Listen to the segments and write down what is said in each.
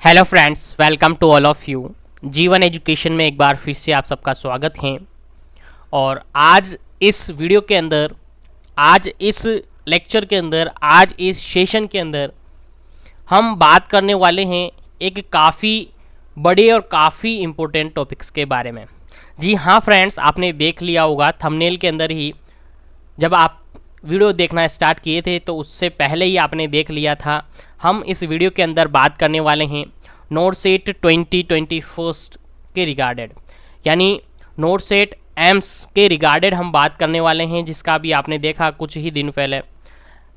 Hello friends, welcome to all of you. Jeevan education में एक बार फिर से आप सबका स्वागत है। और आज इस वीडियो के अंदर, आज इस लेक्चर के अंदर, आज इस सेशन के अंदर हम बात करने वाले हैं एक काफ़ी बड़े और काफ़ी इम्पोर्टेंट टॉपिक्स के बारे में। जी हाँ फ्रेंड्स, आपने देख लिया होगा थंबनेल के अंदर ही, जब आप वीडियो देखना स्टार्ट किए थे तो उससे पहले ही आपने देख लिया था। हम इस वीडियो के अंदर बात करने वाले हैं नोट सेट 2021 के रिगार्डेड, यानी नोट सेट एम्स के रिगार्डेड हम बात करने वाले हैं, जिसका भी आपने देखा कुछ ही दिन पहले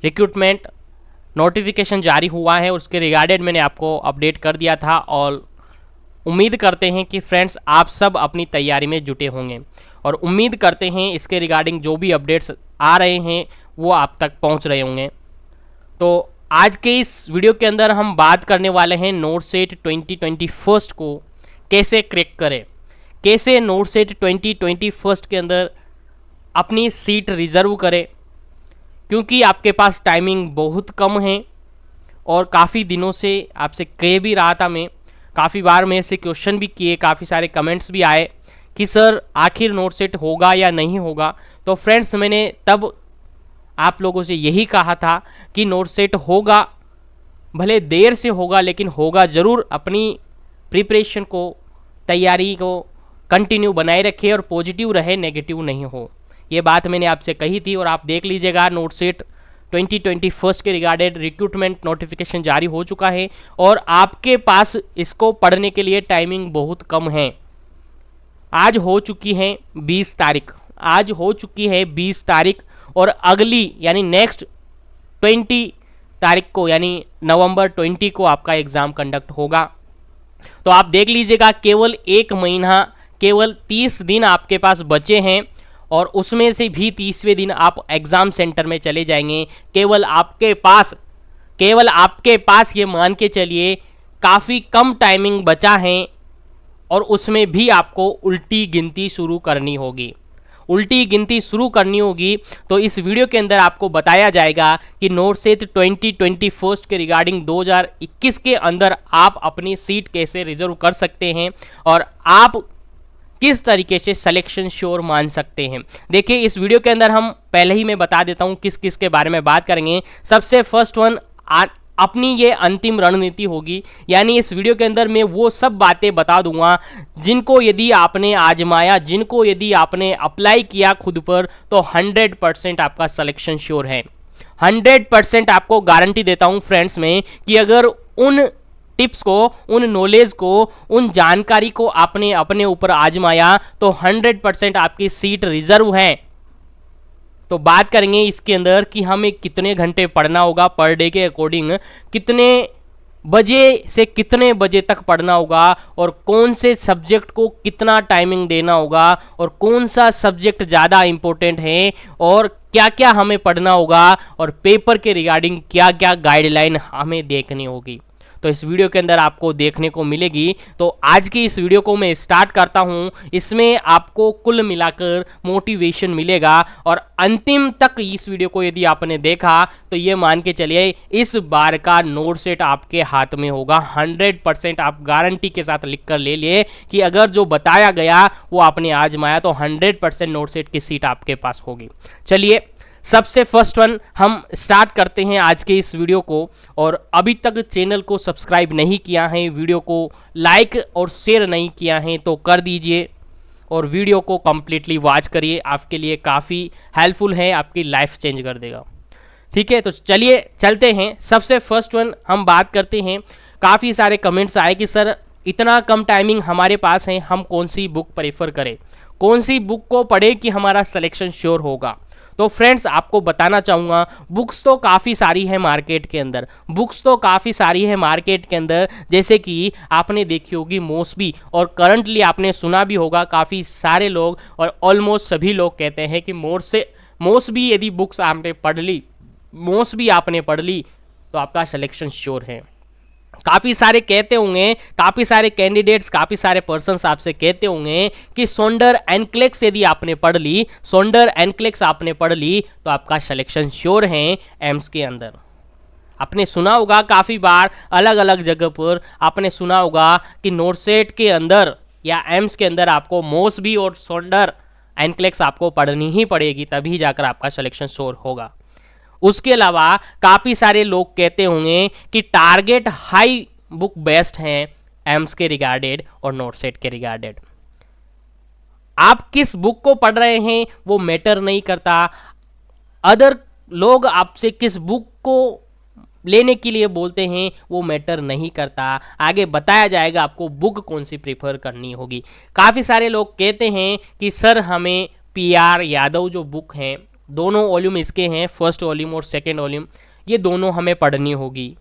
रिक्रूटमेंट नोटिफिकेशन जारी हुआ है। उसके रिगार्डेड मैंने आपको अपडेट कर दिया था और उम्मीद करते हैं कि फ्रेंड्स आप सब अपनी तैयारी में जुटे होंगे और उम्मीद करते हैं इसके रिगार्डिंग जो भी अपडेट्स आ रहे हैं वो आप तक पहुंच रहे होंगे। तो आज के इस वीडियो के अंदर हम बात करने वाले हैं नोट सेट 2021 को कैसे क्रैक करें, कैसे नोट सेट 2021 के अंदर अपनी सीट रिजर्व करें, क्योंकि आपके पास टाइमिंग बहुत कम है और काफ़ी दिनों से आपसे कह भी रहा था मैं, काफ़ी बार मेरे से क्वेश्चन भी किए, काफ़ी सारे कमेंट्स भी आए कि सर आखिर नोट सेट होगा या नहीं होगा। तो फ्रेंड्स मैंने तब आप लोगों से यही कहा था कि नोट सेट होगा, भले देर से होगा लेकिन होगा ज़रूर। अपनी प्रिपरेशन को, तैयारी को कंटिन्यू बनाए रखें और पॉजिटिव रहे, नेगेटिव नहीं हो। ये बात मैंने आपसे कही थी और आप देख लीजिएगा नोट सेट 2021 के रिगार्डेड रिक्रूटमेंट नोटिफिकेशन जारी हो चुका है और आपके पास इसको पढ़ने के लिए टाइमिंग बहुत कम है। आज हो चुकी है 20 तारीख, आज हो चुकी है 20 तारीख और अगली यानी नेक्स्ट 20 तारीख को यानी नवंबर 20 को आपका एग्ज़ाम कंडक्ट होगा। तो आप देख लीजिएगा केवल एक महीना, केवल 30 दिन आपके पास बचे हैं और उसमें से भी 30वें दिन आप एग्ज़ाम सेंटर में चले जाएंगे। केवल आपके पास ये मान के चलिए काफ़ी कम टाइमिंग बचा है और उसमें भी आपको उल्टी गिनती शुरू करनी होगी। उल्टी गिनती शुरू करनी होगी तो इस वीडियो के अंदर आपको बताया जाएगा कि नोट सेट 2021 के रिगार्डिंग 2021 के अंदर आप अपनी सीट कैसे रिजर्व कर सकते हैं और आप किस तरीके से सिलेक्शन श्योर मान सकते हैं। देखिए इस वीडियो के अंदर हम पहले ही मैं बता देता हूं किस किस के बारे में बात करेंगे। सबसे फर्स्ट वन अपनी ये अंतिम रणनीति होगी, यानी इस वीडियो के अंदर मैं वो सब बातें बता दूंगा जिनको यदि आपने आजमाया, जिनको यदि आपने अप्लाई किया खुद पर तो 100% आपका सिलेक्शन श्योर है। 100% आपको गारंटी देता हूं फ्रेंड्स में कि अगर उन टिप्स को, उन नॉलेज को, उन जानकारी को आपने अपने ऊपर आजमाया तो 100% आपकी सीट रिजर्व है। तो बात करेंगे इसके अंदर कि हमें कितने घंटे पढ़ना होगा पर डे के अकॉर्डिंग, कितने बजे से कितने बजे तक पढ़ना होगा और कौन से सब्जेक्ट को कितना टाइमिंग देना होगा और कौन सा सब्जेक्ट ज़्यादा इम्पोर्टेंट है और क्या क्या हमें पढ़ना होगा और पेपर के रिगार्डिंग क्या क्या गाइडलाइन हमें देखनी होगी। तो इस वीडियो के अंदर आपको देखने को मिलेगी। तो आज की इस वीडियो को मैं स्टार्ट करता हूं। इसमें आपको कुल मिलाकर मोटिवेशन मिलेगा और अंतिम तक इस वीडियो को यदि आपने देखा तो ये मान के चलिए इस बार का नोट सेट आपके हाथ में होगा। 100% आप गारंटी के साथ लिख कर ले लिए कि अगर जो बताया गया वो आपने आजमाया तो 100% नोट सेट की सीट आपके पास होगी। चलिए सबसे फर्स्ट वन हम स्टार्ट करते हैं आज के इस वीडियो को। और अभी तक चैनल को सब्सक्राइब नहीं किया है, वीडियो को लाइक और शेयर नहीं किया है तो कर दीजिए और वीडियो को कम्प्लीटली वॉच करिए, आपके लिए काफ़ी हेल्पफुल है, आपकी लाइफ चेंज कर देगा। ठीक है, तो चलिए चलते हैं। सबसे फर्स्ट वन हम बात करते हैं। काफ़ी सारे कमेंट्स आए कि सर इतना कम टाइमिंग हमारे पास है, हम कौन सी बुक प्रेफर करें, कौन सी बुक को पढ़े कि हमारा सिलेक्शन श्योर होगा। तो फ्रेंड्स आपको बताना चाहूँगा बुक्स तो काफ़ी सारी है मार्केट के अंदर, जैसे कि आपने देखी होगी मॉसबी और करंटली आपने सुना भी होगा काफ़ी सारे लोग और ऑलमोस्ट सभी लोग कहते हैं कि मॉसबी यदि बुक्स आपने पढ़ ली तो आपका सिलेक्शन श्योर है। काफ़ी सारे कहते होंगे, काफ़ी सारे कैंडिडेट्स, काफ़ी सारे पर्सन्स आपसे कहते होंगे कि सोंडर एनक्लेक्स यदि आपने पढ़ ली, तो आपका सिलेक्शन श्योर है एम्स के अंदर। आपने सुना होगा काफ़ी बार अलग अलग जगह पर आपने सुना होगा कि नोटसेट के अंदर या एम्स के अंदर आपको मोसबी और सोंडर एनक्लेक्स आपको पढ़नी ही पड़ेगी, तभी जाकर आपका सिलेक्शन श्योर होगा। उसके अलावा काफ़ी सारे लोग कहते होंगे कि टारगेट हाई बुक बेस्ट हैं एम्स के रिगार्डेड और नोटसेट के रिगार्डेड। आप किस बुक को पढ़ रहे हैं वो मैटर नहीं करता, अदर लोग आपसे किस बुक को लेने के लिए बोलते हैं वो मैटर नहीं करता। आगे बताया जाएगा आपको बुक कौन सी प्रेफर करनी होगी। काफ़ी सारे लोग कहते हैं कि सर हमें PR यादव जो बुक हैं, दोनों वॉल्यूम इसके हैं, फर्स्ट वॉल्यूम और सेकेंड वॉल्यूम, ये दोनों हमें पढ़नी होगी।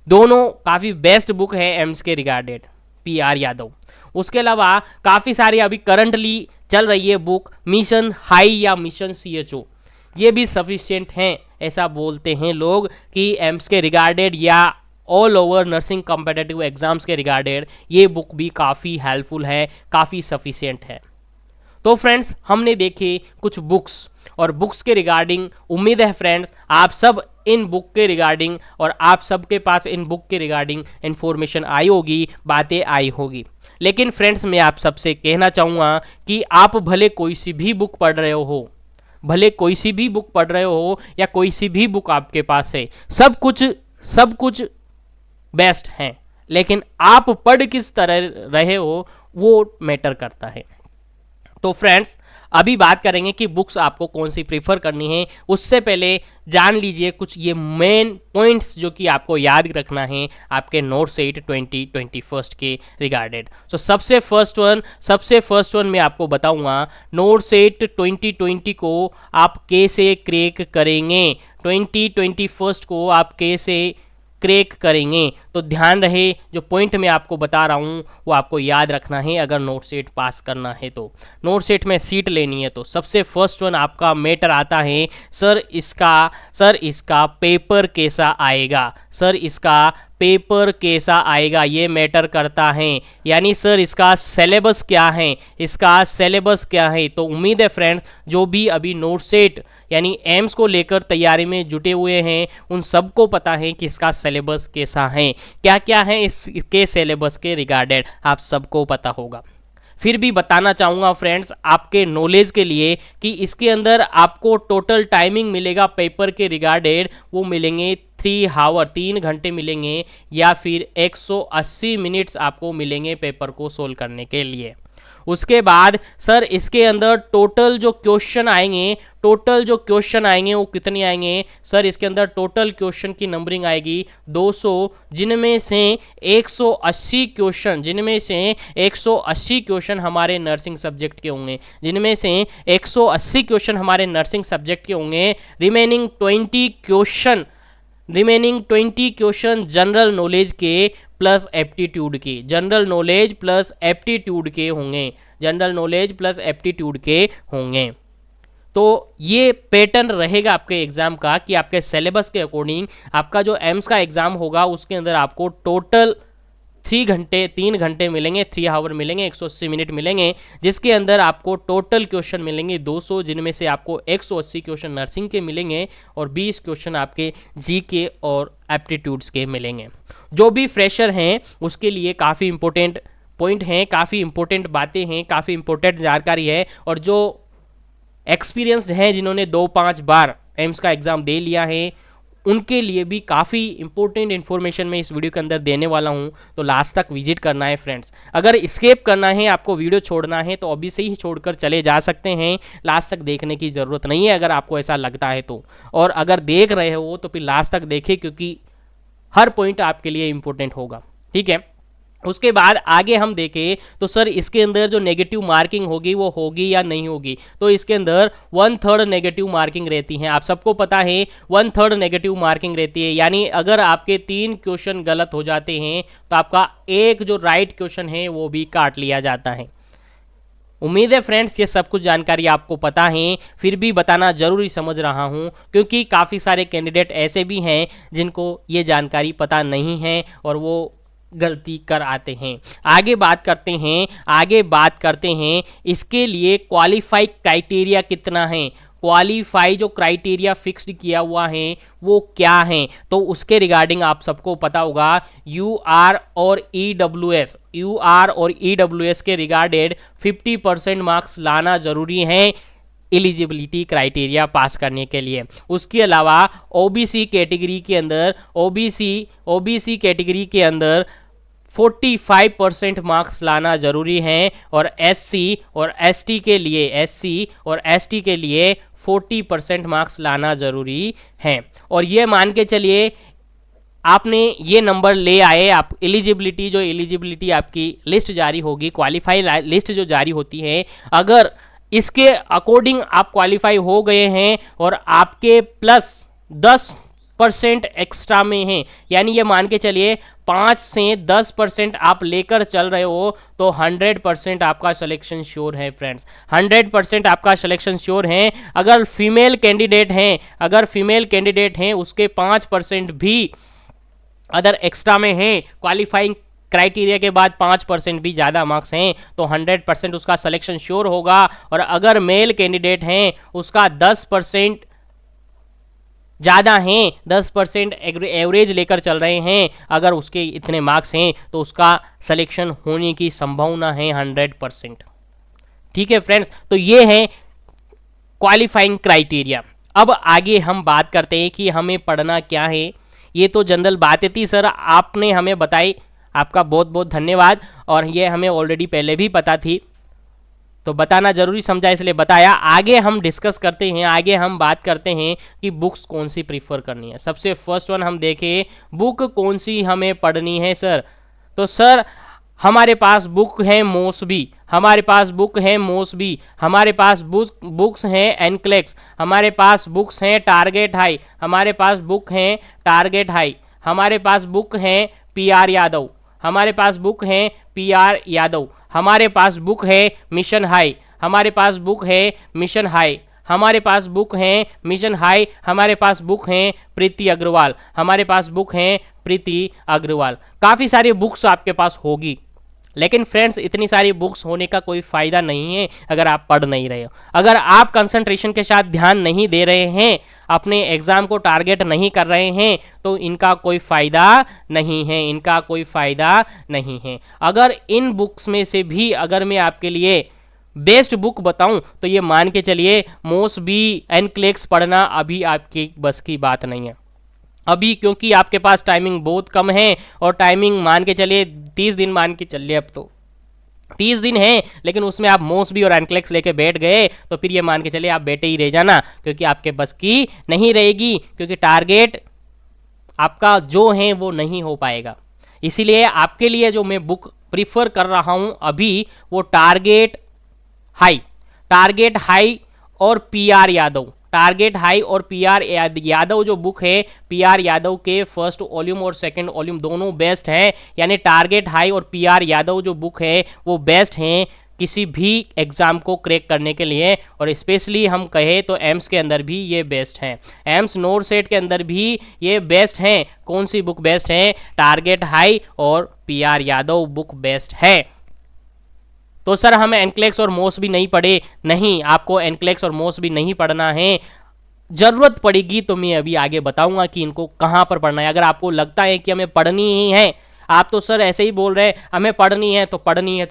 दोनों काफ़ी बेस्ट बुक है एम्स के रिगार्डेड, PR यादव। उसके अलावा काफ़ी सारी अभी करंटली चल रही है बुक मिशन हाई या मिशन CHO, ये भी सफिशिएंट हैं, ऐसा बोलते हैं लोग कि एम्स के रिगार्डेड या all over nursing competitive exams के रिगार्डेड ये बुक भी काफ़ी हेल्पफुल है, काफ़ी सफिशिएंट है। तो फ्रेंड्स हमने देखे कुछ बुक्स और बुक्स के रिगार्डिंग, उम्मीद है फ्रेंड्स आप सब इन बुक के रिगार्डिंग और आप सबके पास इन बुक के रिगार्डिंग इन्फॉर्मेशन आई होगी, बातें आई होगी। लेकिन फ्रेंड्स मैं आप सबसे कहना चाहूँगा कि आप भले कोई सी भी बुक पढ़ रहे हो, भले कोई सी भी बुक पढ़ रहे हो या कोई सी भी बुक आपके पास है, सब कुछ बेस्ट है, लेकिन आप पढ़ किस तरह रहे हो वो मैटर करता है। तो फ्रेंड्स अभी बात करेंगे कि बुक्स आपको कौन सी प्रीफर करनी है, उससे पहले जान लीजिए कुछ ये मेन पॉइंट्स जो कि आपको याद रखना है आपके नोटसेट 2021 के रिगार्डेड। तो सबसे फर्स्ट वन मैं आपको बताऊंगा, नोटसेट 2020 को आप कैसे क्रैक करेंगे, 2021 को आप कैसे क्रैक करेंगे। तो ध्यान रहे जो पॉइंट मैं आपको बता रहा हूँ वो आपको याद रखना है अगर नोटसेट पास करना है तो, नोटसेट में सीट लेनी है तो। सबसे फर्स्ट वन आपका मैटर आता है सर इसका पेपर कैसा आएगा, सर इसका पेपर कैसा आएगा, ये मैटर करता है। यानी सर इसका सिलेबस क्या है, इसका सिलेबस क्या है। तो उम्मीद है फ्रेंड्स जो भी अभी नोटसेट यानी एम्स को लेकर तैयारी में जुटे हुए हैं उन सबको पता है कि इसका सिलेबस कैसा है, क्या क्या है इसके सिलेबस के रिगार्डेड आप सबको पता होगा। फिर भी बताना चाहूँगा फ्रेंड्स आपके नॉलेज के लिए कि इसके अंदर आपको टोटल टाइमिंग मिलेगा पेपर के रिगार्डेड, वो मिलेंगे 3 आवर, 3 घंटे मिलेंगे, या फिर 180 मिनट्स आपको मिलेंगे पेपर को सोल्व करने के लिए। उसके बाद सर इसके अंदर टोटल जो क्वेश्चन आएंगे वो कितने आएंगे, सर इसके अंदर टोटल क्वेश्चन की नंबरिंग आएगी 200, जिनमें से 180 क्वेश्चन हमारे नर्सिंग सब्जेक्ट के होंगे, रिमेनिंग 20 क्वेश्चन जनरल नॉलेज के प्लस एप्टीट्यूड के होंगे। तो ये पैटर्न रहेगा आपके एग्जाम का कि आपके सिलेबस के अकॉर्डिंग आपका जो एम्स का एग्जाम होगा उसके अंदर आपको टोटल 3 घंटे मिलेंगे, 3 आवर मिलेंगे, 180 मिनट मिलेंगे, जिसके अंदर आपको टोटल क्वेश्चन मिलेंगे 200, जिनमें से आपको 180 क्वेश्चन नर्सिंग के मिलेंगे और 20 क्वेश्चन आपके जीके और एप्टीट्यूड्स के मिलेंगे। जो भी फ्रेशर हैं उसके लिए काफ़ी इंपॉर्टेंट पॉइंट हैं, काफ़ी इंपॉर्टेंट बातें हैं, काफ़ी इंपॉर्टेंट जानकारी है, और जो एक्सपीरियंस्ड हैं जिन्होंने 2-5 बार एम्स का एग्ज़ाम दे लिया है उनके लिए भी काफ़ी इंपॉर्टेंट इन्फॉर्मेशन मैं इस वीडियो के अंदर देने वाला हूं। तो लास्ट तक विजिट करना है फ्रेंड्स। अगर स्किप करना है, आपको वीडियो छोड़ना है तो अभी से ही छोड़कर चले जा सकते हैं, लास्ट तक देखने की ज़रूरत नहीं है अगर आपको ऐसा लगता है तो। और अगर देख रहे हो तो फिर लास्ट तक देखें क्योंकि हर पॉइंट आपके लिए इंपॉर्टेंट होगा, ठीक है। उसके बाद आगे हम देखें तो सर इसके अंदर जो नेगेटिव मार्किंग होगी वो होगी या नहीं होगी। तो इसके अंदर 1/3 नेगेटिव मार्किंग रहती है, आप सबको पता है 1/3 नेगेटिव मार्किंग रहती है। यानी अगर आपके 3 क्वेश्चन गलत हो जाते हैं तो आपका एक जो राइट क्वेश्चन है वो भी काट लिया जाता है। उम्मीद है फ्रेंड्स ये सब कुछ जानकारी आपको पता है, फिर भी बताना जरूरी समझ रहा हूँ क्योंकि काफ़ी सारे कैंडिडेट ऐसे भी हैं जिनको ये जानकारी पता नहीं है और वो गलती कर आते हैं। आगे बात करते हैं इसके लिए क्वालिफाई क्राइटेरिया कितना है। क्वालिफाई जो क्राइटेरिया फिक्स्ड किया हुआ है वो क्या है, तो उसके रिगार्डिंग आप सबको पता होगा यूआर और ईडब्ल्यूएस, यूआर और ईडब्ल्यूएस के रिगार्डेड 50% मार्क्स लाना जरूरी है एलिजिबिलिटी क्राइटेरिया पास करने के लिए। उसके अलावा ओबीसी कैटेगरी के अंदर ओबीसी कैटेगरी के अंदर 45% मार्क्स लाना जरूरी है, और एससी और एसटी के लिए 40% मार्क्स लाना जरूरी है। और ये मान के चलिए आपने ये नंबर ले आए, आप एलिजिबिलिटी आपकी लिस्ट जारी होगी, क्वालिफाई लिस्ट जो जारी होती है, अगर इसके अकॉर्डिंग आप क्वालिफाई हो गए हैं और आपके प्लस 10% एक्स्ट्रा में हैं, यानी ये मान के चलिए 5 से 10% आप लेकर चल रहे हो, तो 100% आपका सिलेक्शन श्योर है फ्रेंड्स, 100% आपका सिलेक्शन श्योर है। अगर फीमेल कैंडिडेट हैं उसके 5% भी अदर एक्स्ट्रा में हैं, क्वालिफाइंग क्राइटेरिया के बाद 5% भी ज़्यादा मार्क्स हैं, तो 100% उसका सिलेक्शन श्योर होगा। और अगर मेल कैंडिडेट हैं उसका 10% ज़्यादा हैं, 10% एवरेज लेकर चल रहे हैं, अगर उसके इतने मार्क्स हैं तो उसका सिलेक्शन होने की संभावना है 100%। ठीक है फ्रेंड्स, तो ये है क्वालिफाइंग क्राइटेरिया। अब आगे हम बात करते हैं कि हमें पढ़ना क्या है। ये तो जनरल बातें थी सर, आपने हमें बताई, आपका बहुत बहुत धन्यवाद। और ये हमें ऑलरेडी पहले भी पता थी, तो बताना जरूरी समझा इसलिए बताया। आगे हम डिस्कस करते हैं, आगे हम बात करते हैं कि बुक्स कौन सी प्रीफर करनी है। सबसे फर्स्ट वन हम देखें, बुक कौन सी हमें पढ़नी है सर। तो सर हमारे पास बुक है मोसबी, हमारे पास बुक्स हैं एनक्लेक्स, हमारे पास बुक्स हैं टारगेट हाई, हमारे पास बुक हैं टारगेट हाई, हमारे पास बुक हैं पीआर यादव, हमारे पास बुक हैं पीआर यादव, हमारे पास बुक है मिशन हाई, हमारे पास बुक है मिशन हाई, हमारे पास बुक हैं मिशन हाई, हमारे पास बुक हैं प्रीति अग्रवाल, हमारे पास बुक हैं प्रीति अग्रवाल। काफ़ी सारी बुक्स आपके पास होगी, लेकिन फ्रेंड्स इतनी सारी बुक्स होने का कोई फ़ायदा नहीं है अगर आप पढ़ नहीं रहे हो, अगर आप कंसंट्रेशन के साथ ध्यान नहीं दे रहे हैं, अपने एग्ज़ाम को टारगेट नहीं कर रहे हैं, तो इनका कोई फ़ायदा नहीं है, अगर इन बुक्स में से भी अगर मैं आपके लिए बेस्ट बुक बताऊं तो ये मान के चलिए मोसबी एनक्लेक्स पढ़ना अभी आपकी बस की बात नहीं है अभी, क्योंकि आपके पास टाइमिंग बहुत कम है, और टाइमिंग मान के चलिए 30 दिन मान के चलिए, अब तो 30 दिन है, लेकिन उसमें आप मोसबी और एनक्लेक्स लेके बैठ गए तो फिर ये मान के चलिए आप बैठे ही रह जाना, क्योंकि आपके बस की नहीं रहेगी, क्योंकि टारगेट आपका जो है वो नहीं हो पाएगा। इसीलिए आपके लिए जो मैं बुक प्रीफर कर रहा हूँ अभी वो टारगेट हाई और पीआर यादव, टारगेट हाई और पीआर यादव जो बुक है, पीआर यादव के फर्स्ट वॉल्यूम और सेकंड वॉल्यूम दोनों बेस्ट हैं, यानी टारगेट हाई और पीआर यादव जो बुक है वो बेस्ट हैं किसी भी एग्ज़ाम को क्रैक करने के लिए, और स्पेशली हम कहें तो एम्स के अंदर भी ये बेस्ट हैं, एम्स नोट सेट के अंदर भी ये बेस्ट हैं। कौन सी बुक बेस्ट है? टारगेट हाई और पीआर यादव बुक बेस्ट है। तो सर हमें एनक्लेक्स और मोसबी नहीं पढ़े, नहीं, आपको एनक्लेक्स और मोसबी नहीं पढ़ना है, जरूरत पड़ेगी तो मैं अभी आगे बताऊंगा कि इनको कहाँ पर पढ़ना है। अगर आपको लगता है कि हमें पढ़नी ही है, आप तो सर ऐसे ही बोल रहे हैं हमें पढ़नी है, तो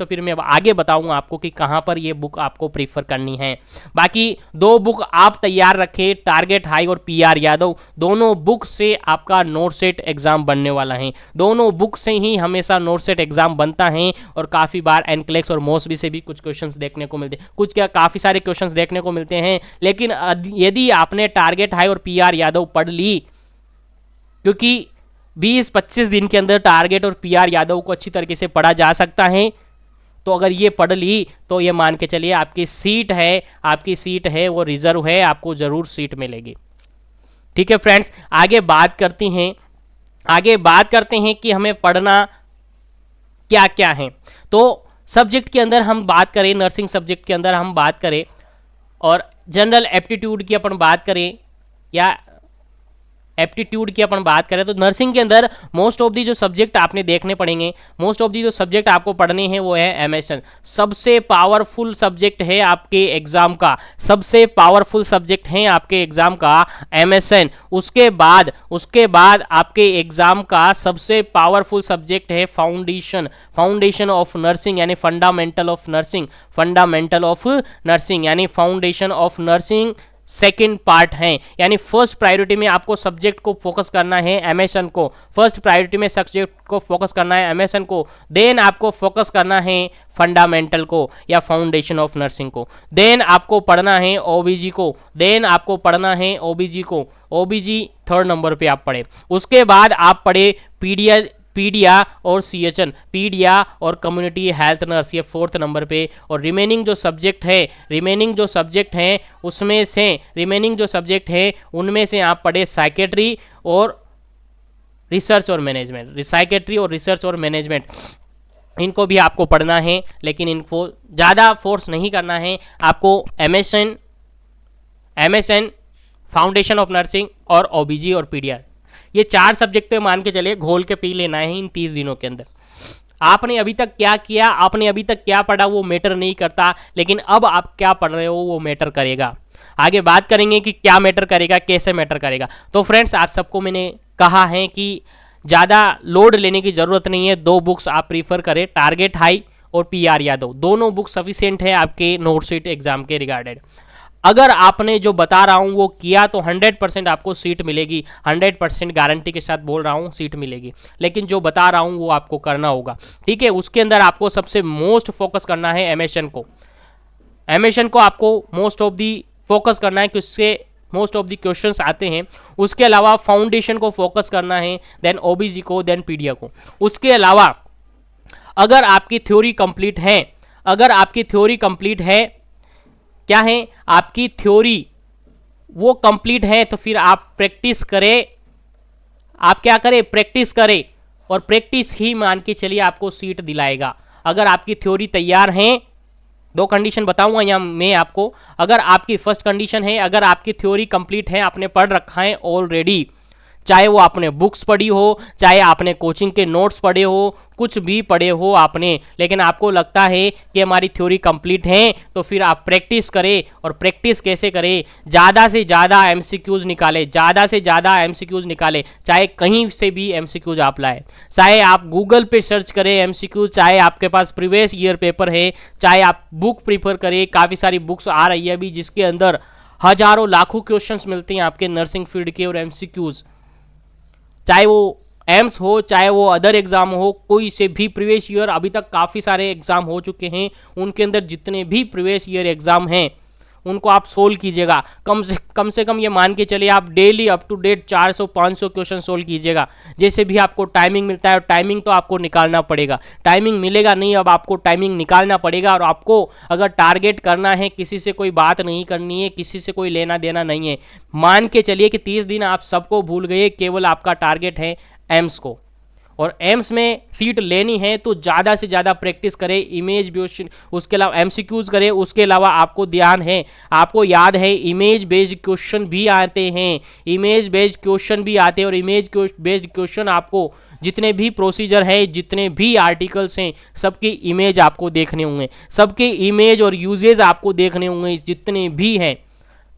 फिर मैं आगे बताऊंगा आपको कि कहाँ पर ये बुक आपको प्रीफर करनी है। बाकी 2 बुक आप तैयार रखें, टारगेट हाई और पीआर यादव, दोनों बुक से आपका नोट सेट एग्जाम बनने वाला है, दोनों बुक से ही हमेशा नोट सेट एग्जाम बनता है, और काफ़ी बार एनक्लेक्स और मोसबी से भी कुछ क्वेश्चंस देखने को मिलते हैं, काफ़ी सारे क्वेश्चंस देखने को मिलते हैं। लेकिन यदि आपने टारगेट हाई और पीआर यादव पढ़ ली, क्योंकि 20-25 दिन के अंदर टारगेट और पीआर यादव को अच्छी तरीके से पढ़ा जा सकता है, तो अगर ये पढ़ ली तो ये मान के चलिए आपकी सीट है वो रिजर्व है, आपको जरूर सीट मिलेगी। ठीक है फ्रेंड्स, आगे बात करते हैं कि हमें पढ़ना क्या क्या है। तो सब्जेक्ट के अंदर हम बात करें, नर्सिंग सब्जेक्ट के अंदर हम बात करें, और जनरल एप्टीट्यूड की अपन बात करें या एप्टीट्यूड की अपन बात करें तो नर्सिंग के अंदर मोस्ट ऑफ दी जो सब्जेक्ट आपने देखने पड़ेंगे, मोस्ट ऑफ दी जो सब्जेक्ट आपको पढ़ने हैं वो है एमएसएन। सबसे पावरफुल सब्जेक्ट है आपके एग्जाम का, सबसे पावरफुल सब्जेक्ट है आपके एग्जाम का एमएसएन। उसके बाद आपके एग्जाम का सबसे पावरफुल सब्जेक्ट है फाउंडेशन ऑफ नर्सिंग यानी फंडामेंटल ऑफ नर्सिंग यानी foundation of nursing second part है। यानी फर्स्ट प्रायोरिटी में आपको सब्जेक्ट को फोकस करना है एमएसएन को, फर्स्ट प्रायोरिटी में सब्जेक्ट को फोकस करना है एमएसएन को, देन आपको फोकस करना है फंडामेंटल को या फाउंडेशन ऑफ नर्सिंग को, देन आपको पढ़ना है ओबीजी को, देन आपको पढ़ना है ओबीजी को, ओबीजी थर्ड नंबर पे आप पढ़े। उसके बाद आप पढ़े पीडिया और सीएचएन, पीडिया और कम्युनिटी हेल्थ नर्स, ये फोर्थ नंबर पे। और रिमेनिंग जो सब्जेक्ट है उनमें से आप पढ़े साइकेट्री और रिसर्च और मैनेजमेंट, इनको भी आपको पढ़ना है, लेकिन इनको ज़्यादा फोर्स नहीं करना है। आपको एमएसएन, फाउंडेशन ऑफ नर्सिंग और ओबीजी और पीडिया, ये 4 सब्जेक्ट पे मान के चलिए घोल के पी लेना है इन 30 दिनों के अंदर। आपने अभी तक क्या किया, आपने अभी तक क्या पढ़ा वो मैटर नहीं करता, लेकिन अब आप क्या पढ़ रहे हो वो मैटर करेगा। आगे बात करेंगे कि क्या मैटर करेगा, कैसे मैटर करेगा। तो फ्रेंड्स, आप सबको मैंने कहा है कि ज़्यादा लोड लेने की ज़रूरत नहीं है। 2 बुक्स आप प्रीफर करें, टारगेट हाई और पीआर यादव, दोनों बुक सफिशिएंट है आपके नोट शीट एग्जाम के रिगार्डेड। अगर आपने जो बता रहा हूं वो किया तो 100% आपको सीट मिलेगी, 100% गारंटी के साथ बोल रहा हूं सीट मिलेगी, लेकिन जो बता रहा हूं वो आपको करना होगा, ठीक है। उसके अंदर आपको सबसे मोस्ट फोकस करना है एमएसएन को आपको मोस्ट ऑफ दी फोकस करना है कि उससे मोस्ट ऑफ दी क्वेश्चंस आते हैं। उसके अलावा फाउंडेशन को फोकस करना है, देन ओबीजी को, देन पीडिया को। उसके अलावा अगर आपकी थ्योरी कंप्लीट है, क्या है आपकी थ्योरी वो कंप्लीट है, तो फिर आप प्रैक्टिस करें, आप क्या करें, प्रैक्टिस करें, और प्रैक्टिस ही मान के चलिए आपको सीट दिलाएगा। अगर आपकी थ्योरी तैयार है, 2 कंडीशन बताऊंगा यहाँ मैं आपको। अगर आपकी फर्स्ट कंडीशन है, अगर आपकी थ्योरी कंप्लीट है, आपने पढ़ रखा है ऑलरेडी, चाहे वो आपने बुक्स पढ़ी हो, चाहे आपने कोचिंग के नोट्स पढ़े हो, कुछ भी पढ़े हो आपने, लेकिन आपको लगता है कि हमारी थ्योरी कंप्लीट है, तो फिर आप प्रैक्टिस करें। और प्रैक्टिस कैसे करें, ज़्यादा से ज़्यादा एमसीक्यूज निकालें, चाहे कहीं से भी एमसीक्यूज आप लाए, चाहे आप गूगल पे सर्च करें एमसीक्यूज, चाहे आपके पास प्रीवियस ईयर पेपर है, चाहे आप बुक प्रीफर करें। काफ़ी सारी बुक्स आ रही है अभी जिसके अंदर हजारों लाखों क्वेश्चंस मिलते हैं आपके नर्सिंग फील्ड के, और एमसीक्यूज, चाहे वो एम्स हो, चाहे वो अदर एग्जाम हो, कोई से भी प्रीवियस ईयर, अभी तक काफ़ी सारे एग्जाम हो चुके हैं, उनके अंदर जितने भी प्रीवियस ईयर एग्जाम हैं उनको आप सोल्व कीजिएगा। कम से कम ये मान के चलिए आप daily up to date 400-500 question solve कीजिएगा, जैसे भी आपको टाइमिंग मिलता है। टाइमिंग तो आपको निकालना पड़ेगा, टाइमिंग मिलेगा नहीं, अब आपको टाइमिंग निकालना पड़ेगा। और आपको अगर टारगेट करना है, किसी से कोई बात नहीं करनी है, किसी से कोई लेना देना नहीं है, मान के चलिए कि 30 दिन आप सबको भूल गए, केवल आपका टारगेट है एम्स को, और एम्स में सीट लेनी है तो ज़्यादा से ज़्यादा प्रैक्टिस करें, इमेज बेस्ड, उसके अलावा एमसीक्यूज करें। उसके अलावा आपको ध्यान है, आपको याद है इमेज बेस्ड क्वेश्चन भी आते हैं, और इमेज बेस्ड क्वेश्चन आपको जितने भी प्रोसीजर है, जितने भी आर्टिकल्स हैं, सबके इमेज आपको देखने होंगे, सबके इमेज और यूजेज आपको देखने होंगे, जितने भी हैं।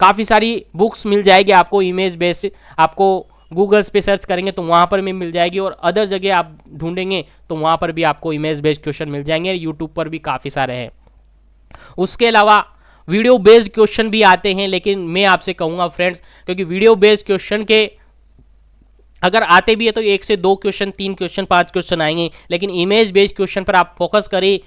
काफ़ी सारी बुक्स मिल जाएगी आपको इमेज बेस्ड, आपको गूगल्स पे सर्च करेंगे तो वहाँ पर भी मिल जाएगी, और अदर जगह आप ढूंढेंगे तो वहाँ पर भी आपको इमेज बेस्ड क्वेश्चन मिल जाएंगे। यूट्यूब पर भी काफ़ी सारे हैं। उसके अलावा वीडियो बेस्ड क्वेश्चन भी आते हैं, लेकिन मैं आपसे कहूँगा फ्रेंड्स, क्योंकि वीडियो बेस्ड क्वेश्चन के अगर आते भी है तो 1 से 2 क्वेश्चन, 3 क्वेश्चन, 5 क्वेश्चन आएंगे, लेकिन इमेज बेस्ड क्वेश्चन पर आप फोकस करें।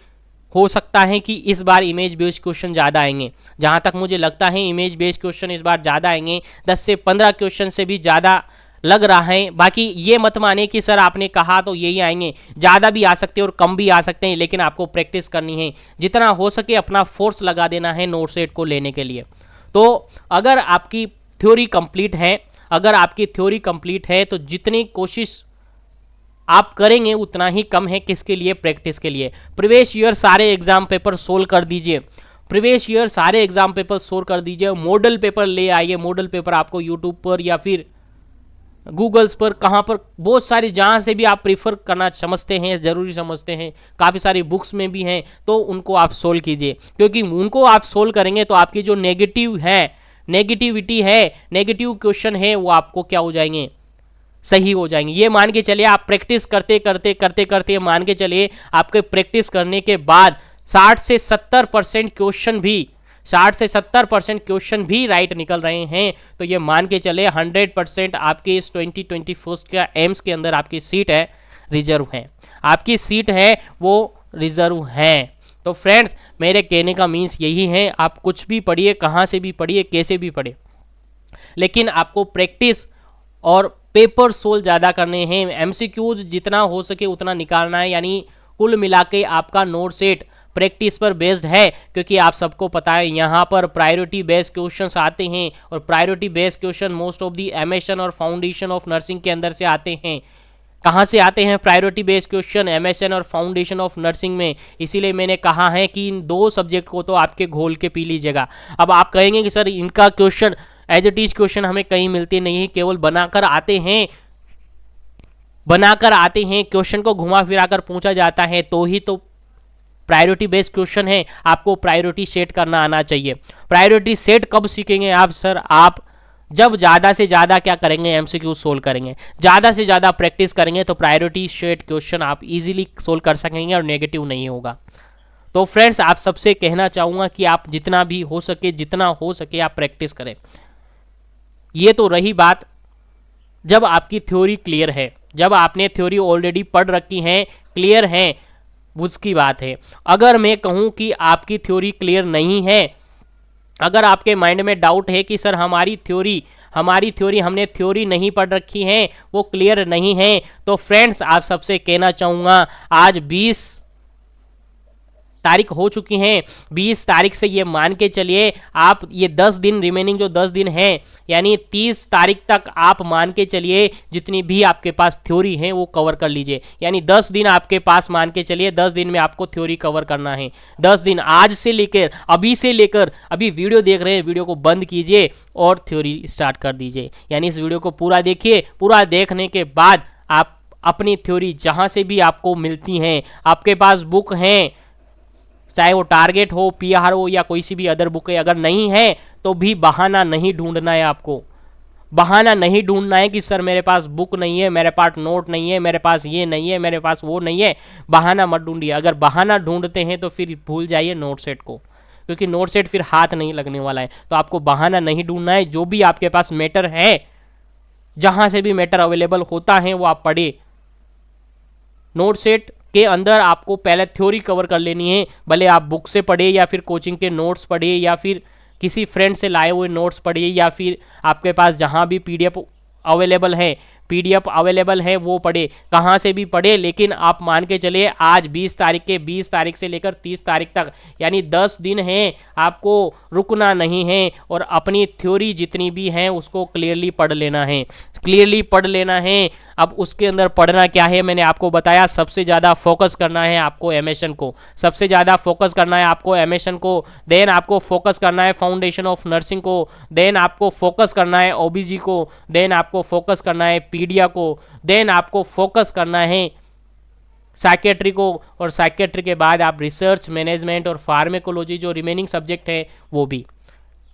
हो सकता है कि इस बार इमेज बेस्ड क्वेश्चन ज़्यादा आएंगे, जहाँ तक मुझे लगता है इमेज बेस्ड क्वेश्चन इस बार ज़्यादा आएंगे, 10 से 15 क्वेश्चन से भी ज़्यादा लग रहा है। बाकी ये मत माने कि सर आपने कहा तो यही आएंगे, ज़्यादा भी आ सकते हैं और कम भी आ सकते हैं, लेकिन आपको प्रैक्टिस करनी है, जितना हो सके अपना फोर्स लगा देना है नोट सेट को लेने के लिए। तो अगर आपकी थ्योरी कंप्लीट है तो जितनी कोशिश आप करेंगे उतना ही कम है, किसके लिए, प्रैक्टिस के लिए। प्रीवियस ईयर सारे एग्जाम पेपर सोल्व कर दीजिए, मॉडल पेपर ले आइए। मॉडल पेपर आपको यूट्यूब पर या फिर गूगल्स पर, कहाँ पर, बहुत सारी जहाँ से भी आप प्रीफर करना समझते हैं, ज़रूरी समझते हैं, काफ़ी सारी बुक्स में भी हैं, तो उनको आप सोल्व कीजिए, क्योंकि उनको आप सोल्व करेंगे तो आपकी जो नेगेटिविटी है, नेगेटिव क्वेश्चन है, वो आपको क्या हो जाएंगे, सही हो जाएंगे। ये मान के चलिए आप प्रैक्टिस करते मान के चलिए आपके प्रैक्टिस करने के बाद 60 से 70% क्वेश्चन भी राइट निकल रहे हैं, तो ये मान के चले 100% आपके इस 2024 का एम्स के अंदर आपकी सीट है, रिजर्व है, आपकी सीट है वो रिजर्व है। तो फ्रेंड्स, मेरे कहने का मीन्स यही है, आप कुछ भी पढ़िए, कहाँ से भी पढ़िए, कैसे भी पढ़िए, लेकिन आपको प्रैक्टिस और पेपर सोल्व ज़्यादा करने हैं, एमसीक्यूज जितना हो सके उतना निकालना है, यानी कुल मिला के आपका नोट सेट प्रैक्टिस पर बेस्ड है, क्योंकि आप सबको पता है यहाँ पर प्रायोरिटी बेस्ड क्वेश्चंस आते हैं, और priority based question most of the MSN और फाउंडेशन ऑफ नर्सिंग के अंदर से आते हैं। कहाँ से आते हैं प्रायोरिटी बेस्ड क्वेश्चन? एमएसएन और फाउंडेशन ऑफ नर्सिंग में। इसीलिए मैंने कहा है कि इन दो सब्जेक्ट को तो आपके घोल के पी लीजिएगा। अब आप कहेंगे कि सर इनका question as it is question हमें कहीं मिलते नहीं, केवल बनाकर आते हैं, क्वेश्चन को घुमा फिरा कर पूछा जाता है, तो ही तो प्रायोरिटी बेस्ड क्वेश्चन है। आपको प्रायोरिटी सेट करना आना चाहिए। प्रायोरिटी सेट कब सीखेंगे आप? सर आप जब ज़्यादा से ज़्यादा क्या करेंगे, एमसीक्यू सोल्व करेंगे, ज़्यादा से ज़्यादा प्रैक्टिस करेंगे, तो प्रायोरिटी सेट क्वेश्चन आप इजीली सोल्व कर सकेंगे और नेगेटिव नहीं होगा। तो फ्रेंड्स, आप सबसे कहना चाहूँगा कि आप जितना हो सके आप प्रैक्टिस करें। ये तो रही बात जब आपकी थ्योरी क्लियर है, जब आपने थ्योरी ऑलरेडी पढ़ रखी है, क्लियर है, उसकी बात है। अगर मैं कहूँ कि आपकी थ्योरी क्लियर नहीं है, अगर आपके माइंड में डाउट है कि सर हमारी थ्योरी हमने थ्योरी नहीं पढ़ रखी है, वो क्लियर नहीं है, तो फ्रेंड्स आप सबसे कहना चाहूँगा, आज 20 तारीख हो चुकी हैं, 20 तारीख से ये मान के चलिए आप ये 10 दिन रिमेनिंग जो 10 दिन हैं, यानी 30 तारीख तक आप मान के चलिए जितनी भी आपके पास थ्योरी है वो कवर कर लीजिए। यानी 10 दिन आपके पास मान के चलिए, 10 दिन में आपको थ्योरी कवर करना है। 10 दिन आज से लेकर अभी वीडियो देख रहे हैं, वीडियो को बंद कीजिए और थ्योरी स्टार्ट कर दीजिए। यानी इस वीडियो को पूरा देखिए, पूरा देखने के बाद आप अपनी थ्योरी जहाँ से भी आपको मिलती हैं, आपके पास बुक हैं, चाहे वो टारगेट हो, पीआर हो या कोई सी भी अदर बुक है, अगर नहीं है तो भी बहाना नहीं ढूंढना है। आपको बहाना नहीं ढूंढना है कि सर मेरे पास बुक नहीं है, मेरे पास नोट नहीं है, मेरे पास ये नहीं है, मेरे पास वो नहीं है। बहाना मत ढूंढिए। अगर बहाना ढूंढते हैं तो फिर भूल जाइए नोट सेट को, क्योंकि नोट सेट फिर हाथ नहीं लगने वाला है। तो आपको बहाना नहीं ढूंढना है। जो भी आपके पास मैटर है, जहां से भी मैटर अवेलेबल होता है वो आप पढ़े। नोट सेट के अंदर आपको पहले थ्योरी कवर कर लेनी है, भले आप बुक से पढ़े या फिर कोचिंग के नोट्स पढ़े या फिर किसी फ्रेंड से लाए हुए नोट्स पढ़िए, या फिर आपके पास जहां भी पीडीएफ अवेलेबल है वो पढ़े, कहाँ से भी पढ़े। लेकिन आप मान के चलिए आज 20 तारीख से लेकर 30 तारीख तक, यानी 10 दिन हैं, आपको रुकना नहीं है और अपनी थ्योरी जितनी भी है उसको क्लियरली पढ़ लेना है। अब उसके अंदर पढ़ना क्या है, मैंने आपको बताया। सबसे ज़्यादा फोकस करना है आपको एमएसएन को, देन आपको फोकस करना है फाउंडेशन ऑफ नर्सिंग को, देन आपको फोकस करना है ओबीजी को, देन आपको फोकस करना है पीडिया को, देन आपको फोकस करना है साइकेट्री को, और साइकेट्री के बाद आप रिसर्च मैनेजमेंट और फार्मेकोलॉजी जो रिमेनिंग सब्जेक्ट है वो भी।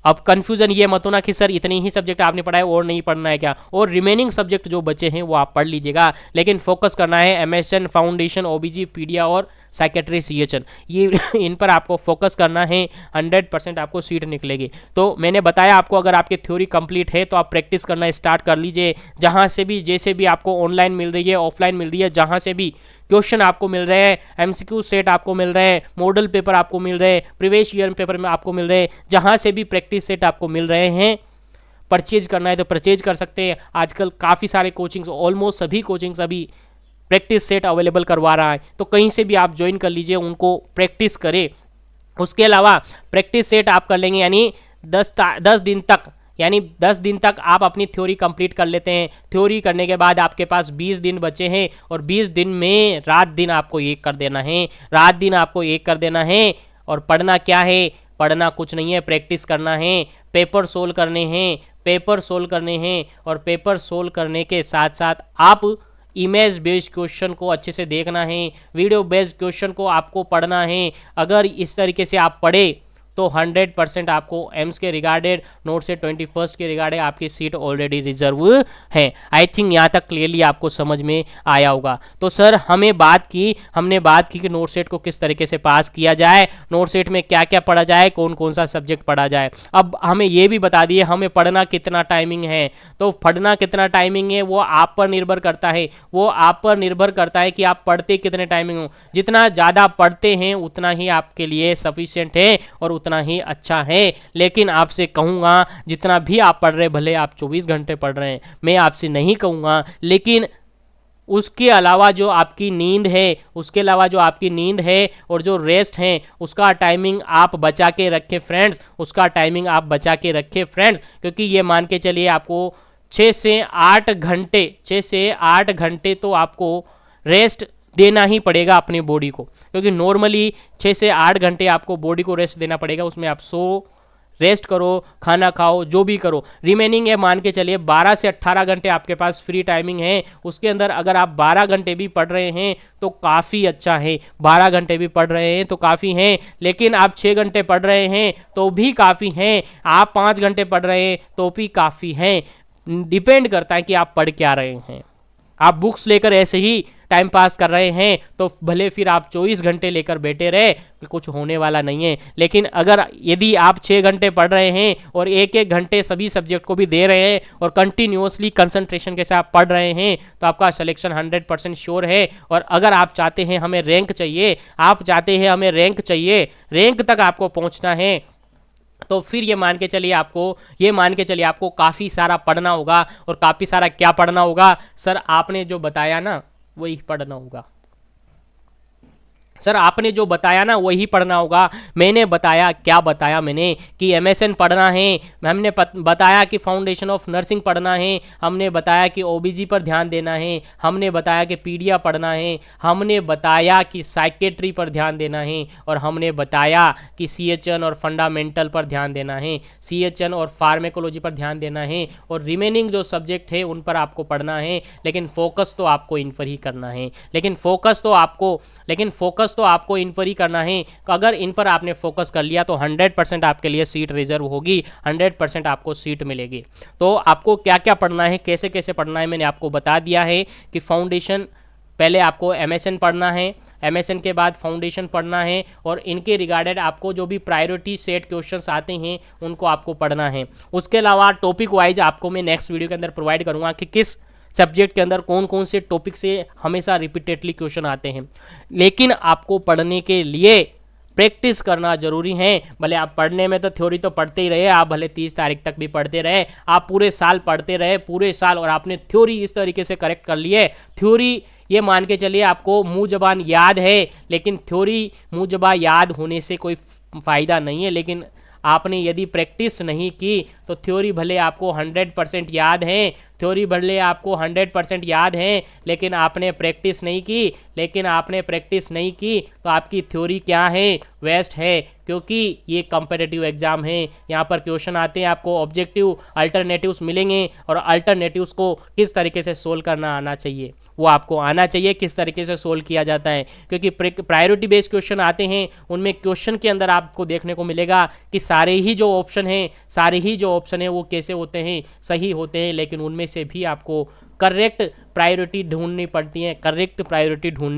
अब कंफ्यूजन ये मत होना कि सर इतने ही सब्जेक्ट आपने पढ़ा है और नहीं पढ़ना है क्या, और रिमेनिंग सब्जेक्ट जो बचे हैं वो आप पढ़ लीजिएगा। लेकिन फोकस करना है एमएसएन, फाउंडेशन, ओबीजी, पीडिया और साइकेट्री सीएचएन, ये इन पर आपको फोकस करना है। 100% आपको सीट निकलेगी। तो मैंने बताया आपको, अगर आपकी थ्योरी कंप्लीट है तो आप प्रैक्टिस करना स्टार्ट कर लीजिए। जहाँ से भी, जैसे भी आपको ऑनलाइन मिल रही है, ऑफलाइन मिल रही है, जहाँ से भी क्वेश्चन आपको मिल रहे हैं, एमसीक्यू सेट आपको मिल रहे हैं, मॉडल पेपर आपको मिल रहे हैं, प्रीवियस ईयर पेपर में आपको मिल रहे हैं, जहाँ से भी प्रैक्टिस सेट आपको मिल रहे हैं, परचेज करना है तो परचेज कर सकते हैं। आजकल काफ़ी सारे कोचिंग्स, ऑलमोस्ट सभी कोचिंग्स अभी प्रैक्टिस सेट अवेलेबल करवा रहा है, तो कहीं से भी आप ज्वाइन कर लीजिए, उनको प्रैक्टिस करें। उसके अलावा प्रैक्टिस सेट आप कर लेंगे, यानी 10 दिन तक, यानी 10 दिन तक आप अपनी थ्योरी कंप्लीट कर लेते हैं। थ्योरी करने के बाद आपके पास 20 दिन बचे हैं, और 20 दिन में रात दिन आपको एक कर देना है। और पढ़ना क्या है? पढ़ना कुछ नहीं है, प्रैक्टिस करना है, पेपर सोल्व करने हैं, पेपर सोल्व करने हैं और पेपर सोल्व करने के साथ साथ आप इमेज बेस्ड क्वेश्चन को अच्छे से देखना है, वीडियो बेस्ड क्वेश्चन को आपको पढ़ना है। अगर इस तरीके से आप पढ़े तो 100% आपको एम्स के रिगार्डेड, नोट से 21st के रिगार्डेड आपकी सीट ऑलरेडी रिजर्व है। आई थिंक यहाँ तक क्लियरली आपको समझ में आया होगा। तो सर हमने बात की कि नोट सेट को किस तरीके से पास किया जाए, नोट सेट में क्या क्या पढ़ा जाए, कौन कौन सा सब्जेक्ट पढ़ा जाए। अब हमें ये भी बता दिए हमें पढ़ना कितना टाइमिंग है। तो पढ़ना कितना टाइमिंग है वो आप पर निर्भर करता है, कि आप पढ़ते कितने टाइमिंग हो। जितना ज़्यादा पढ़ते हैं उतना ही आपके लिए सफिशिएंट है और उतना ही अच्छा है। लेकिन आपसे कहूँगा जितना भी आप पढ़ रहे, भले आप 24 घंटे पढ़ रहे हैं, मैं आपसे नहीं कहूँगा, लेकिन उसके अलावा जो आपकी नींद है और जो रेस्ट है उसका टाइमिंग आप बचा के रखें फ्रेंड्स, क्योंकि ये मान के चलिए आपको 6 से 8 घंटे तो आपको रेस्ट देना ही पड़ेगा अपनी बॉडी को, क्योंकि नॉर्मली 6 से 8 घंटे आपको बॉडी को रेस्ट देना पड़ेगा। उसमें आप रेस्ट करो, खाना खाओ, जो भी करो। रिमेनिंग है मान के चलिए 12 से 18 घंटे आपके पास फ्री टाइमिंग है। उसके अंदर अगर आप 12 घंटे भी पढ़ रहे हैं तो काफ़ी अच्छा है, 12 घंटे भी पढ़ रहे हैं तो काफ़ी हैं। लेकिन आप 6 घंटे पढ़ रहे हैं तो भी काफ़ी हैं, आप 5 घंटे पढ़ रहे हैं तो भी काफ़ी हैं। डिपेंड करता है कि आप पढ़ क्या रहे हैं। आप बुक्स लेकर ऐसे ही टाइम पास कर रहे हैं तो भले फिर आप 24 घंटे लेकर बैठे रहे, कुछ होने वाला नहीं है। लेकिन अगर यदि आप 6 घंटे पढ़ रहे हैं और एक घंटे सभी सब्जेक्ट को भी दे रहे हैं और कंटिन्यूअसली कंसंट्रेशन के साथ पढ़ रहे हैं तो आपका सिलेक्शन 100% श्योर है। और अगर आप चाहते हैं हमें रैंक चाहिए, रैंक तक आपको पहुंचना है, तो फिर ये मान के चलिए आपको काफ़ी सारा पढ़ना होगा। और काफ़ी सारा क्या पढ़ना होगा सर, आपने जो बताया ना वही पढ़ना होगा। मैंने बताया कि MSN पढ़ना है, हमने बताया कि फाउंडेशन ऑफ नर्सिंग पढ़ना है, हमने बताया कि OBG पर ध्यान देना है, हमने बताया कि पीडिया पढ़ना है, हमने बताया कि साइकेट्री पर ध्यान देना है, और हमने बताया कि CHN और फंडामेंटल पर ध्यान देना है, CHN और फार्मेकोलॉजी पर ध्यान देना है, और रिमेनिंग जो सब्जेक्ट है उन पर आपको पढ़ना है। लेकिन फोकस तो आपको इन पर ही करना है, लेकिन फोकस तो आपको इन पर ही करना है। अगर इन पर आपने फोकस कर लिया तो 100% आपके लिए सीट रिजर्व होगी, 100% आपको सीट मिलेगी। तो आपको क्या क्या पढ़ना है, कैसे कैसे पढ़ना है, मैंने आपको बता दिया है कि फाउंडेशन पहले आपको MSN पढ़ना है, MSN के बाद फाउंडेशन पढ़ना है, और इनके रिगार्डेड आपको जो भी प्रायोरिटी सेट क्वेश्चंस आते हैं उनको आपको पढ़ना है। उसके अलावा टॉपिक वाइज आपको मैं नेक्स्ट वीडियो के अंदर प्रोवाइड करूँगा कि किस सब्जेक्ट के अंदर कौन कौन से टॉपिक से हमेशा रिपीटेडली क्वेश्चन आते हैं। लेकिन आपको पढ़ने के लिए प्रैक्टिस करना जरूरी है। भले आप पढ़ने में तो थ्योरी तो पढ़ते ही रहे, आप भले 30 तारीख तक भी पढ़ते रहे, आप पूरे साल पढ़ते रहे, पूरे साल, और आपने थ्योरी इस तरीके से करेक्ट कर ली है। थ्योरी ये मान के चलिए आपको मुंह जबान याद है, लेकिन थ्योरी मुंह जबान याद होने से कोई फ़ायदा नहीं है। लेकिन आपने यदि प्रैक्टिस नहीं की तो थ्योरी भले आपको 100% याद है, लेकिन आपने प्रैक्टिस नहीं की तो आपकी थ्योरी क्या है, वेस्ट है। क्योंकि ये कॉम्पिटिटिव एग्जाम है, यहाँ पर क्वेश्चन आते हैं, आपको ऑब्जेक्टिव अल्टरनेटिव्स मिलेंगे, और अल्टरनेटिव्स को किस तरीके से सोल्व करना आना चाहिए, वो आपको आना चाहिए किस तरीके से सोल्व किया जाता है। क्योंकि प्रायोरिटी बेस्ड क्वेश्चन आते हैं, उनमें क्वेश्चन के अंदर आपको देखने को मिलेगा कि सारे ही जो ऑप्शन हैं वो कैसे होते हैं, सही होते हैं, लेकिन उनमें से भी आपको करेक्ट प्रायोरिटी ढूंढनी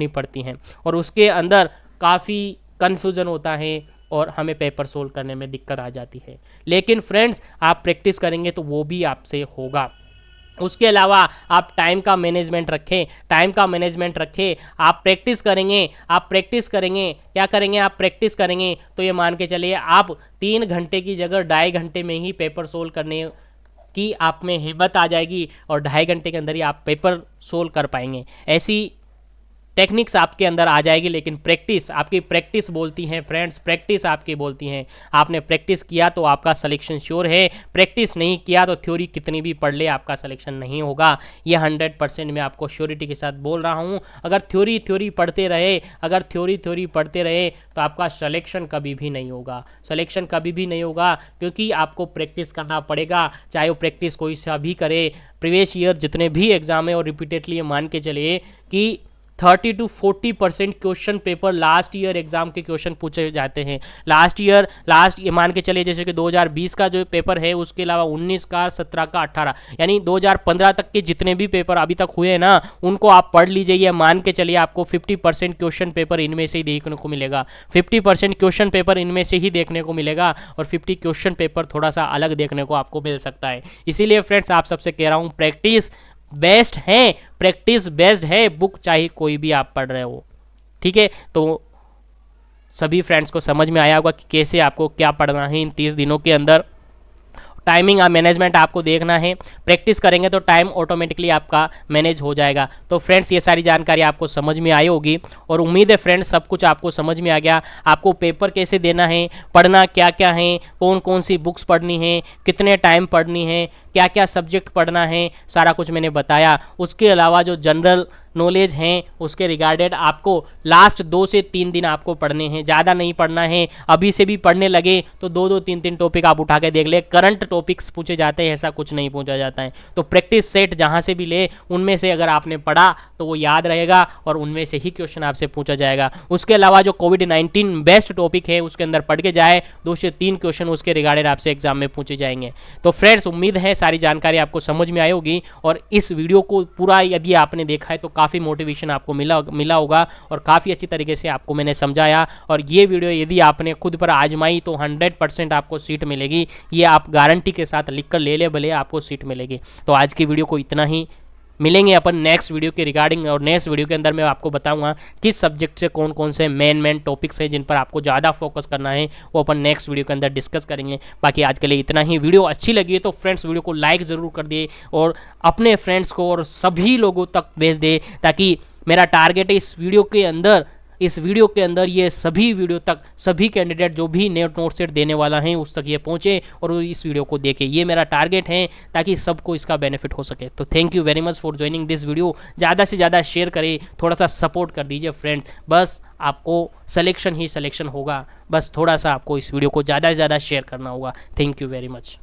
पड़ती हैं, और उसके अंदर काफ़ी कन्फ्यूज़न होता है और हमें पेपर सोल्व करने में दिक्कत आ जाती है। लेकिन फ्रेंड्स आप प्रैक्टिस करेंगे तो वो भी आपसे होगा। उसके अलावा आप टाइम का मैनेजमेंट रखें, आप प्रैक्टिस करेंगे, क्या करेंगे, आप प्रैक्टिस करेंगे तो ये मान के चलिए आप 3 घंटे की जगह 2.5 घंटे में ही पेपर सोल्व करने की आप में हिम्मत आ जाएगी, और 2.5 घंटे के अंदर ही आप पेपर सोल्व कर पाएंगे। ऐसी टेक्निक्स आपके अंदर आ जाएगी, लेकिन प्रैक्टिस, आपकी प्रैक्टिस बोलती है फ्रेंड्स, प्रैक्टिस आपकी बोलती है। आपने प्रैक्टिस किया तो आपका सिलेक्शन श्योर है, प्रैक्टिस नहीं किया तो थ्योरी कितनी भी पढ़ ले आपका सिलेक्शन नहीं होगा। ये 100% मैं आपको श्योरिटी के साथ बोल रहा हूँ। अगर थ्योरी पढ़ते रहे, अगर थ्योरी पढ़ते रहे तो आपका सिलेक्शन कभी भी नहीं होगा, सिलेक्शन कभी भी नहीं होगा, क्योंकि आपको प्रैक्टिस करना पड़ेगा। चाहे वो प्रैक्टिस कोई सा भी करे, प्रीवियस ईयर जितने भी एग्जाम है और रिपीटेडली मान के चलिए कि 30 to 40% question paper last year exam के क्वेश्चन पूछे जाते हैं। लास्ट ईयर मान के चलिए जैसे कि 2020 का जो पेपर है, उसके अलावा 19 का, 17 का, 18, यानी 2015 तक के जितने भी पेपर अभी तक हुए हैं ना, उनको आप पढ़ लीजिए। मान के चलिए आपको 50% क्वेश्चन पेपर इनमें से ही देखने को मिलेगा, 50% क्वेश्चन पेपर इनमें से ही देखने को मिलेगा, और 50 क्वेश्चन पेपर थोड़ा सा अलग देखने को आपको मिल सकता है। इसीलिए फ्रेंड्स आप सबसे कह रहा हूँ, प्रैक्टिस बेस्ट है, प्रैक्टिस बेस्ट है, बुक चाहे कोई भी आप पढ़ रहे हो, ठीक है। तो सभी फ्रेंड्स को समझ में आया होगा कि कैसे आपको क्या पढ़ना है इन 30 दिनों के अंदर। टाइमिंग मैनेजमेंट आपको देखना है, प्रैक्टिस करेंगे तो टाइम ऑटोमेटिकली आपका मैनेज हो जाएगा। तो फ्रेंड्स ये सारी जानकारी आपको समझ में आई होगी, और उम्मीद है फ्रेंड्स सब कुछ आपको समझ में आ गया। आपको पेपर कैसे देना है, पढ़ना क्या क्या है, कौन कौन सी बुक्स पढ़नी है, कितने टाइम पढ़नी है, क्या क्या सब्जेक्ट पढ़ना है, सारा कुछ मैंने बताया। उसके अलावा जो जनरल नॉलेज हैं उसके रिगार्डेड आपको लास्ट 2 से 3 दिन आपको पढ़ने हैं, ज़्यादा नहीं पढ़ना है। अभी से भी पढ़ने लगे तो 2-2, 3-3 टॉपिक आप उठा के देख ले। करंट टॉपिक्स पूछे जाते हैं, ऐसा कुछ नहीं पूछा जाता है। तो प्रैक्टिस सेट जहाँ से भी ले, उनमें से अगर आपने पढ़ा तो वो याद रहेगा और उनमें से ही क्वेश्चन आपसे पूछा जाएगा। उसके अलावा जो कोविड-19 बेस्ट टॉपिक है उसके अंदर पढ़ के जाए, 2 से 3 क्वेश्चन उसके रिगार्डेड आपसे एग्जाम में पूछे जाएंगे। तो फ्रेंड्स उम्मीद है सारी जानकारी आपको समझ में आई होगी, और इस वीडियो को पूरा यदि आपने देखा है तो काफ़ी मोटिवेशन आपको मिला होगा, और काफ़ी अच्छी तरीके से आपको मैंने समझाया। और ये वीडियो यदि आपने खुद पर आजमाई तो 100% आपको सीट मिलेगी, ये आप गारंटी के साथ लिख कर ले भले, आपको सीट मिलेगी। तो आज की वीडियो को इतना ही, मिलेंगे अपन नेक्स्ट वीडियो के रिगार्डिंग, और नेक्स्ट वीडियो के अंदर मैं आपको बताऊंगा किस सब्जेक्ट से कौन कौन से मेन टॉपिक्स हैं जिन पर आपको ज़्यादा फोकस करना है, वो अपन नेक्स्ट वीडियो के अंदर डिस्कस करेंगे। बाकी आज के लिए इतना ही। वीडियो अच्छी लगी है तो फ्रेंड्स वीडियो को लाइक ज़रूर कर दिए, और अपने फ्रेंड्स को और सभी लोगों तक भेज दे, ताकि मेरा टारगेट है इस वीडियो के अंदर ये सभी वीडियो तक सभी कैंडिडेट जो भी नोट सेट देने वाला है उस तक ये पहुंचे और इस वीडियो को देखे। ये मेरा टारगेट है ताकि सबको इसका बेनिफिट हो सके। तो thank you very much for joining this video. ज़्यादा से ज़्यादा शेयर करें, थोड़ा सा सपोर्ट कर दीजिए फ्रेंड्स। बस आपको सिलेक्शन ही सिलेक्शन होगा, बस थोड़ा सा आपको इस वीडियो को ज़्यादा से ज़्यादा शेयर करना होगा। Thank you very much.